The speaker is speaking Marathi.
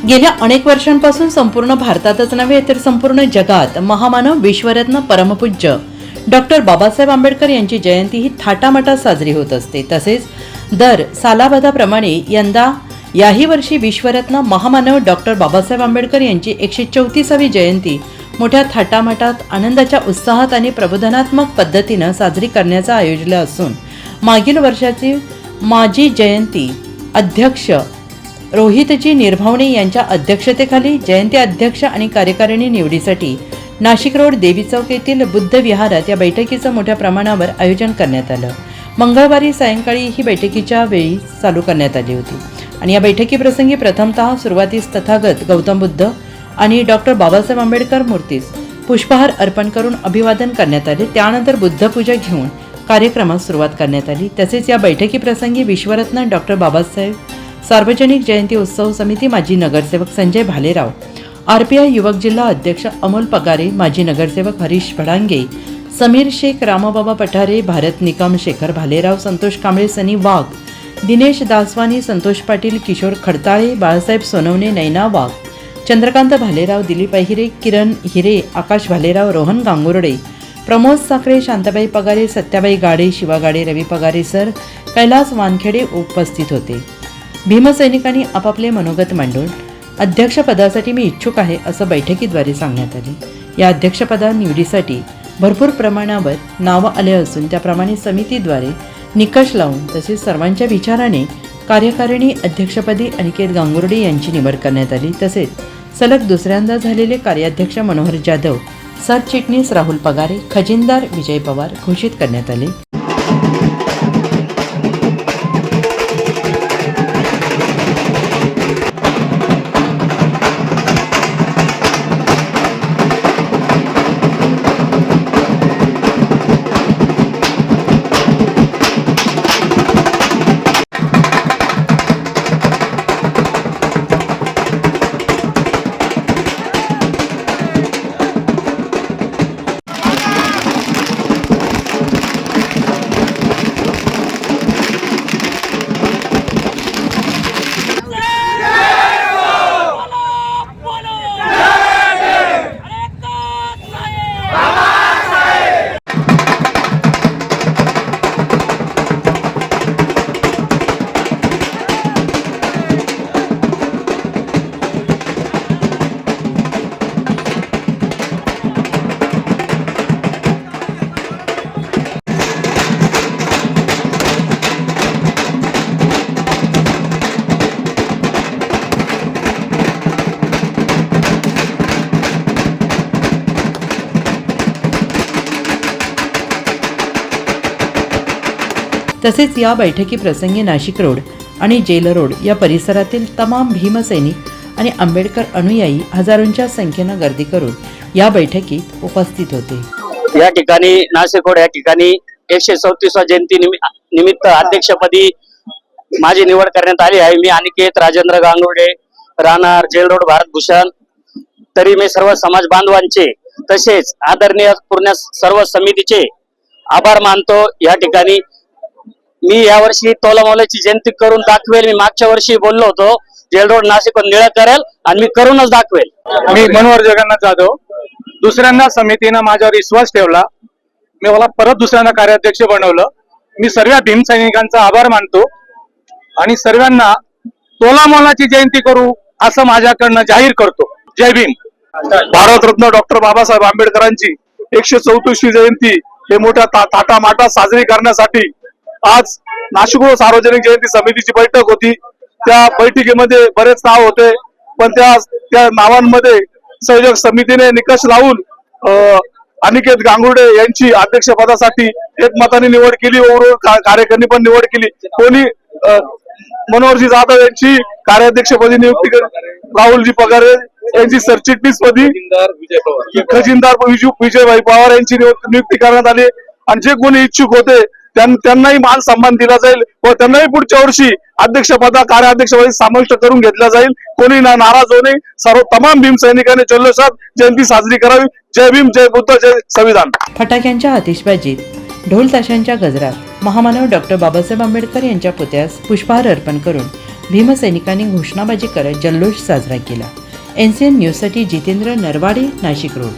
गेल्या अनेक वर्षांपासून संपूर्ण भारतातच नव्हे तर संपूर्ण जगात महामानव विश्वरत्न परमपूज्य डॉक्टर बाबासाहेब आंबेडकर यांची जयंती ही थाटामाटात साजरी होत असते। तसेच दर सालाबादाप्रमाणे यंदा याही वर्षी विश्वरत्न महामानव डॉक्टर बाबासाहेब आंबेडकर यांची 134वी जयंती मोठ्या थाटामाटात आनंदाच्या उत्साहात आणि प्रबोधनात्मक पद्धतीने साजरी करण्याचं आयोजन असून मागील वर्षाची माजी जयंती अध्यक्ष रोहितजी निर्भावणे यांच्या अध्यक्षतेखाली जयंती अध्यक्ष आणि कार्यकारिणी निवडीसाठी नाशिक रोड देवी चौक येथील बुद्ध विहारात या बैठकीचं मोठ्या प्रमाणावर आयोजन करण्यात आलं। मंगळवारी सायंकाळी ही बैठकीच्या वेळी चालू करण्यात आली होती आणि या बैठकीप्रसंगी प्रथमतः सुरुवातीस तथागत गौतम बुद्ध आणि डॉक्टर बाबासाहेब आंबेडकर मूर्तीस पुष्पहार अर्पण करून अभिवादन करण्यात आले। त्यानंतर बुद्धपूजा घेऊन कार्यक्रमास सुरुवात करण्यात आली। तसेच या बैठकीप्रसंगी विश्वरत्न डॉक्टर बाबासाहेब सार्वजनिक जयंती उत्सव समिती माजी नगरसेवक संजय भालेराव, RPI युवक जिल्हा अध्यक्ष अमोल पगारे, माजी नगरसेवक हरीश भडांगे, समीर शेख, रामबाबा पठारे, भारत निकम, शेखर भालेराव, संतोष कांबळे, सनी वाघ, दिनेश दासवानी, संतोष पाटील, किशोर खडताळे, बाळासाहेब सोनवणे, नैना वाघ, चंद्रकांत भालेराव, दिलीप अहिरे, किरण हिरे, आकाश भालेराव, रोहन गांगुर्डे, प्रमोद साखरे, शांताबाई पगारे, सत्याबाई गाडे, शिवा गाडे, रवी पगारे सर, कैलास वानखेडे उपस्थित होते। भीमसैनिकांनी आपापले मनोगत मांडून अध्यक्षपदासाठी मी इच्छुक आहे असं बैठकीद्वारे सांगण्यात आले। या अध्यक्षपदा निवडीसाठी भरपूर प्रमाणावर नावं आले असून त्याप्रमाणे समितीद्वारे निकष लावून तसेच सर्वांच्या विचाराने कार्यकारिणी अध्यक्षपदी अनिकेत गांगुर्डे यांची निवड करण्यात आली। तसेच सलग दुसऱ्यांदा झालेले कार्याध्यक्ष मनोहर जाधव, सरचिटणीस राहुल पगारे, खजिनदार विजय पवार घोषित करण्यात आले। तसेच या बैठकीप्रसंगी नाशिक रोड आणि जेल रोड या परिसरातील तमाम भीमसैनिक आणि आंबेडकर अनुयायी हजारोंच्या संख्येनं गर्दी करून या बैठकीत उपस्थित होते। या ठिकाणी नाशिक रोड या ठिकाणी 134व्या जयंती निमित्त अध्यक्षपदी माझी निवड करण्यात आली आहे। मी अनिकेत राजेंद्र गांगुर्डे, राहणार जेल रोड, भारत भूषण। तरी मी सर्व समाज बांधवांचे तसेच आदरणीय पूर्ण सर्व समितीचे आभार मानतो। या ठिकाणी मी यावर्षी तोलामोलाची जयंती करून दाखवेल। मी मागच्या वर्षी बोललो होतो जेल रोड नाशिक निळं करेल आणि मी करूनच दाखवेल। मी मनोहर जगन्नाथ जाधव, दुसऱ्यांदा समितीनं माझ्यावर विश्वास ठेवला, मी मला परत दुसऱ्यांदा कार्याध्यक्ष बनवलं। मी सर्व भीमसैनिकांचा आभार मानतो आणि सर्वांना तोलामोलाची जयंती करू असं माझ्याकडनं जाहीर करतो। जय भीम। भारतरत्न डॉक्टर बाबासाहेब आंबेडकरांची 134वी जयंती हे मोठ्या थाटामाटात साजरी करण्यासाठी आज नाशिक रोड सार्वजनिक जयंती समितीची बैठक होती। त्या बैठकीमध्ये बरेच नाव होते, पण त्या नावांमध्ये संयोजक समितीने निकष लावून अनिकेत गांगुर्डे यांची अध्यक्षपदासाठी एकमताने निवड केली। ओव्हरऑल कार्यकारिणी पण निवड केली। कोणी मनोहरजी जाधव यांची कार्याध्यक्षपदी नियुक्ती केली, राहुलजी पगारे यांची सरचिटणीसपदी, खजिनदार विजयभाई पवार यांची नियुक्ती करण्यात आली। आणि जे कोणी इच्छुक होते त्यांनाही मान सन्मान दिला जाईल व त्यांनाही पुढच्या वर्षी अध्यक्षपदा कार्याध्यक्षपदी समाविष्ट करून घेतला जाईल। कोणी नाराज होऊ नये। सर्व तमाम भीमसैनिकांनी जल्लोषात जयंती साजरी करावी। जय भीम, जय बुद्ध, जय संविधान। फटाक्यांच्या आतिषबाजीत, ढोल ताशांच्या गजरात महामानव डॉक्टर बाबासाहेब आंबेडकर यांच्या पुतळ्यास पुष्पहार अर्पण करून भीमसैनिकांनी घोषणाबाजी करत जल्लोष साजरा केला. NCN न्यूजसाठी जितेंद्र नरवाडे, नाशिक रोड.